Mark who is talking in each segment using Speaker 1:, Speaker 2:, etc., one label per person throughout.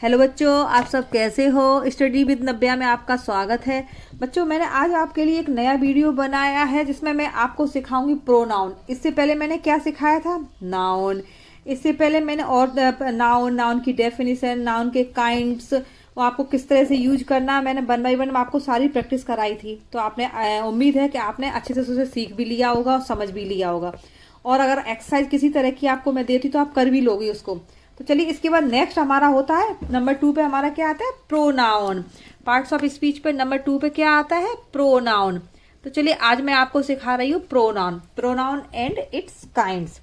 Speaker 1: Hello बच्चों, आप सब कैसे हो। स्टडी विद नव्या में आपका स्वागत है। बच्चों, मैंने आज आपके लिए एक नया वीडियो बनाया है जिसमें मैं आपको सिखाऊंगी प्रोनाउन। इससे पहले मैंने क्या सिखाया था? नाउन। इससे पहले मैंने और नाउन की डेफिनेशन, नाउन के काइंड्स, वो आपको किस तरह से यूज करना है, मैंने 1 बाय 1 आपको सारी प्रैक्टिस कराई थी। तो आपने उम्मीद है कि आपने अच्छे से उसे सीख भी लिया होगा और समझ भी लिया होगा। और अगर एक्सरसाइज किसी तरह की आपको मैं देती तो आप कर भी लोगे उसको। तो चलिए, इसके बाद नेक्स्ट हमारा होता है नंबर 2 पे। हमारा क्या आता है? प्रोनाउन। पार्ट्स ऑफ स्पीच पे नंबर 2 पे क्या आता है? प्रोनाउन। तो चलिए, आज मैं आपको सिखा रही हूँ pronoun. Pronoun and it's kinds.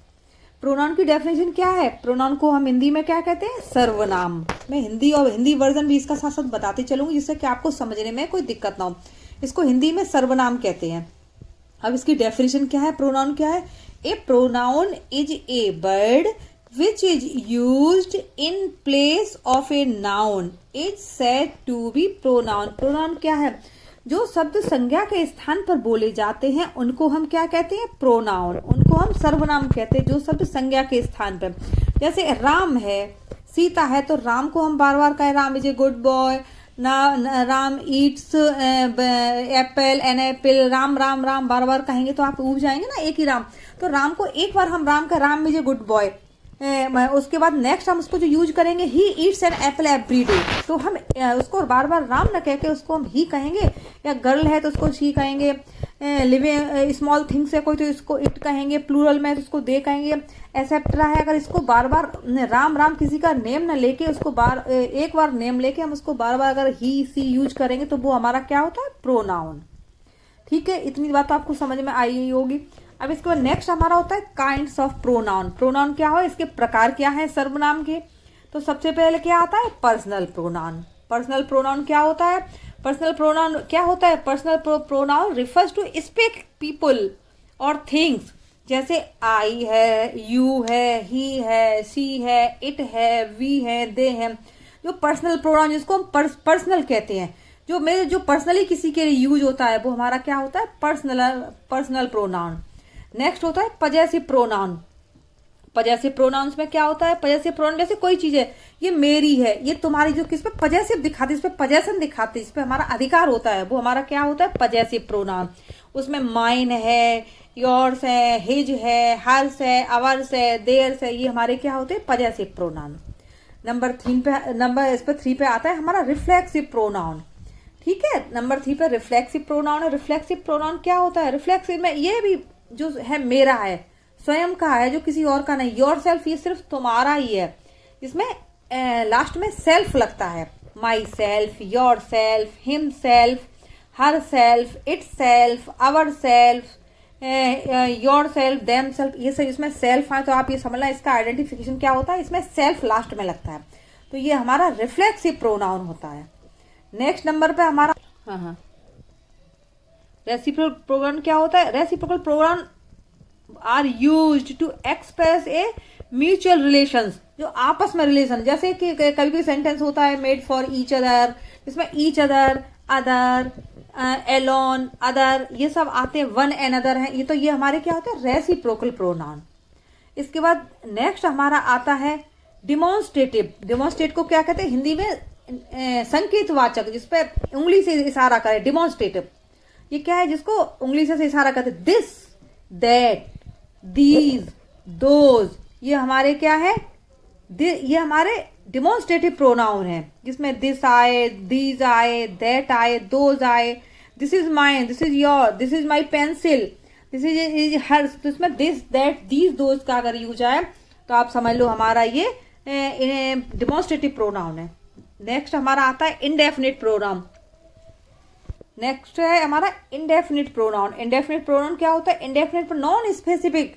Speaker 1: Pronoun की डेफिनेशन क्या है? प्रोनाउन को हम हिंदी में क्या कहते हैं? सर्वनाम। मैं हिंदी और हिंदी वर्जन भी इसका साथ साथ बताती चलूंगी जिससे कि आपको समझने में कोई दिक्कत ना हो। इसको हिंदी में सर्वनाम कहते हैं। अब इसकी डेफिनेशन क्या है? प्रोनाउन क्या है? A pronoun is a word which is used in place of a noun is said to be pronoun। Pronoun क्या है? जो शब्द संज्ञा के स्थान पर बोले जाते हैं उनको हम क्या कहते हैं? प्रोनाउन। उनको हम सर्वनाम कहते हैं, जो शब्द संज्ञा के स्थान पर। जैसे राम है, सीता है, तो राम को हम बार बार कहें Ram is a good boy, ना Ram eats apple an apple. Ram Ram Ram बार बार कहेंगे तो आप उब जाएंगे ना, एक ही राम। तो राम को एक बार हम राम का Ram is a good boy, उसके बाद नेक्स्ट हम उसको जो यूज करेंगे ही eats an apple every day. तो हम उसको बार बार राम न कह के उसको हम ही कहेंगे। या गर्ल है तो उसको ही कहेंगे। लिविंग स्मॉल थिंग्स है कोई तो इसको इट कहेंगे। प्लूरल में तो उसको दे कहेंगे। एक्सेप्ट्रा है, अगर इसको बार बार राम राम किसी का नेम न लेके उसको एक बार नेम लेके हम उसको बार बार अगर ही सी यूज करेंगे तो वो हमारा क्या होता है? प्रोनाउन। ठीक है, इतनी बात तो आपको समझ में आई होगी। अब इसके बाद नेक्स्ट हमारा होता है काइंड्स ऑफ प्रोनाउन। प्रोनाउन क्या हो, इसके प्रकार क्या है सर्वनाम के? तो सबसे पहले क्या आता है? Personal pronoun. पर्सनल प्रोनाउन क्या होता है? पर्सनल प्रोनाउन क्या होता है? Personal pronoun refers to specific people और थिंग्स। जैसे आई है, यू है, ही है, सी है, इट है, वी है, दे है। जो पर्सनल प्रोनाउन जिसको हम पर्सनल कहते हैं, जो पर्सनली किसी के लिए यूज होता है, वो हमारा क्या होता है? Personal pronoun. नेक्स्ट होता है पजेसिव प्रोनाउन। पजेसिव प्रोनाउंस में क्या होता है? पजेसिव प्रोनाउन जैसे कोई चीज है, ये मेरी है, ये तुम्हारी, जो किस पे पजेसिव दिखाती है, इस पे पजेशन दिखाती है, इस पे हमारा अधिकार होता है, वो हमारा क्या होता है? Possessive pronoun. उसमें माइन है, योर्स है, हिज है, हर्स है, अवर्स है, देयर्स है, ये हमारे क्या होते हैं? Possessive pronoun. नंबर 3 पे आता है हमारा रिफ्लेक्सिव प्रोनाउन। ठीक है, नंबर 3 पे रिफ्लेक्सिव प्रोनाउन है। रिफ्लेक्सिव प्रोनाउन क्या होता है? रिफ्लेक्सिव में ये भी जो है मेरा है, स्वयं का है, जो किसी और का नहीं। योर सेल्फ, ये सिर्फ तुम्हारा ही है। इसमें लास्ट में सेल्फ लगता है। My self, your self, him self, her self, it self, our self, your self, them self, ये सब इसमें सेल्फ है। तो आप ये समझना, इसका आइडेंटिफिकेशन क्या होता है? इसमें सेल्फ लास्ट में लगता है। तो ये हमारा रिफ्लेक्सिव प्रोनाउन होता है। नेक्स्ट नंबर पे हमारा रेसिप्रोकल प्रोनाउन क्या होता है? Reciprocal pronouns are used to express a mutual relations, जो आपस में रिलेशन। जैसे कि कभी कोई सेंटेंस होता है मेड फॉर ईच अदर, जिसमें each other, other, alone, other, ये सब आते हैं। वन एन अदर है, ये तो ये हमारे क्या होते हैं? Reciprocal pronoun. इसके बाद नेक्स्ट हमारा आता है डिमॉन्स्ट्रेटिव। डिमॉन्स्ट्रेट को क्या कहते हैं हिंदी में? संकेतवाचक, जिसपे उंगली से इशारा करे, डिमॉन्स्ट्रेटिव। ये क्या है? जिसको उंगली से इशारा करते, दिस, दैट, दीज, दोज, ये हमारे क्या है? ये हमारे डिमॉन्स्ट्रेटिव प्रोनाउन है, जिसमें दिस आए, दीज आए, दैट आए, दोज आए। This is mine, this is your, this is my pencil, this is her. तो इसमें दिस, दैट, दीज, दोज का अगर यूज आए तो आप समझ लो हमारा ये डिमॉन्स्ट्रेटिव प्रोनाउन है। नेक्स्ट हमारा आता है इंडेफिनिट प्रोनाउन। नेक्स्ट है हमारा इंडेफिनिट प्रोनाउन। इंडेफिनिट प्रोनाउन क्या होता है? Indefinite non specific,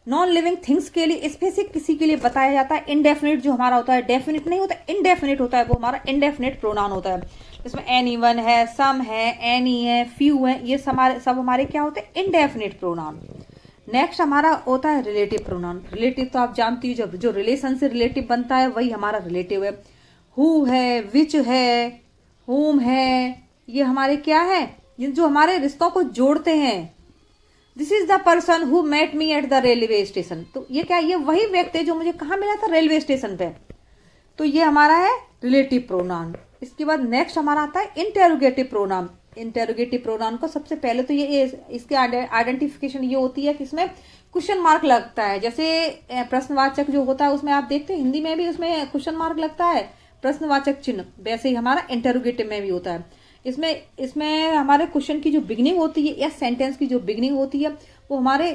Speaker 1: non living things के लिए, स्पेसिफिक किसी के लिए बताया जाता है। इंडेफिनिट जो हमारा होता है, डेफिनिट नहीं होता, इंडेफिनिट होता है, वो हमारा इंडेफिनिट प्रोनाउन होता है। इसमें एनीवन है, सम है, एनी है, फ्यू है, ये सब हमारे क्या होते हैं? Indefinite pronoun. नेक्स्ट हमारा होता है रिलेटिव प्रोनाउन। रिलेटिव तो आप जानती हो, जो रिलेशन से रिलेटिव बनता है वही हमारा रिलेटिव है। हु है, विच है, होम है, ये हमारे क्या है? ये जो हमारे रिश्तों को जोड़ते हैं। This is the person who met me at the railway station. तो ये क्या? ये वही व्यक्ति जो मुझे कहाँ मिला था? रेलवे स्टेशन पे। तो ये हमारा है रिलेटिव प्रोनाउन। इसके बाद नेक्स्ट हमारा आता है इंटेरोगेटिव प्रोनाउन। इंटेरोगेटिव प्रोनाउन को सबसे पहले तो ये इसके आइडेंटिफिकेशन ये होती है कि इसमें क्वेश्चन मार्क लगता है। जैसे प्रश्नवाचक जो होता है उसमें आप देखते हैं हिंदी में भी उसमें क्वेश्चन मार्क लगता है, प्रश्नवाचक चिन्ह, वैसे ही हमारा इंटेरोगेटिव में भी होता है। इसमें इसमें हमारे क्वेश्चन की जो बिगनिंग होती है या सेंटेंस की जो बिगनिंग होती है वो हमारे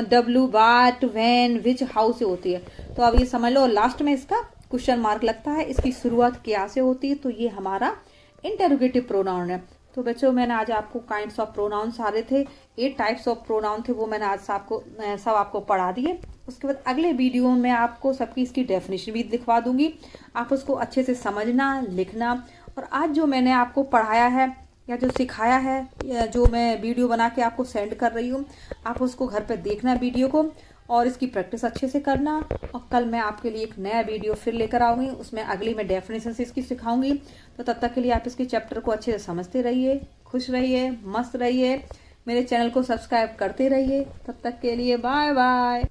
Speaker 1: W, what, when, which, how से होती है। तो अब ये समझ लो लास्ट में इसका क्वेश्चन मार्क लगता है। इसकी शुरुआत क्या से होती है, तो ये हमारा इंटेरोगेटिव प्रोनाउन है। तो बच्चों मैंने आज आपको काइंड्स ऑफ प्रोनाउन सारे थे, 8 टाइप्स ऑफ प्रोनाउन थे, वो मैंने आज सब आपको पढ़ा दिए। उसके बाद अगले वीडियो में आपको सबकी इसकी डेफिनेशन भी दिखवा दूंगी। आप उसको अच्छे से समझना, लिखना। और आज जो मैंने आपको पढ़ाया है या जो सिखाया है या जो मैं वीडियो बना के आपको सेंड कर रही हूँ, आप उसको घर पे देखना वीडियो को और इसकी प्रैक्टिस अच्छे से करना। और कल मैं आपके लिए एक नया वीडियो फिर लेकर आऊँगी, उसमें अगली मैं डेफिनेशन से इसकी सिखाऊंगी। तो तब तक के लिए आप इसके चैप्टर को अच्छे से समझते रहिए, खुश रहिए, मस्त रहिए, मेरे चैनल को सब्सक्राइब करते रहिए। तब तक के लिए बाय बाय।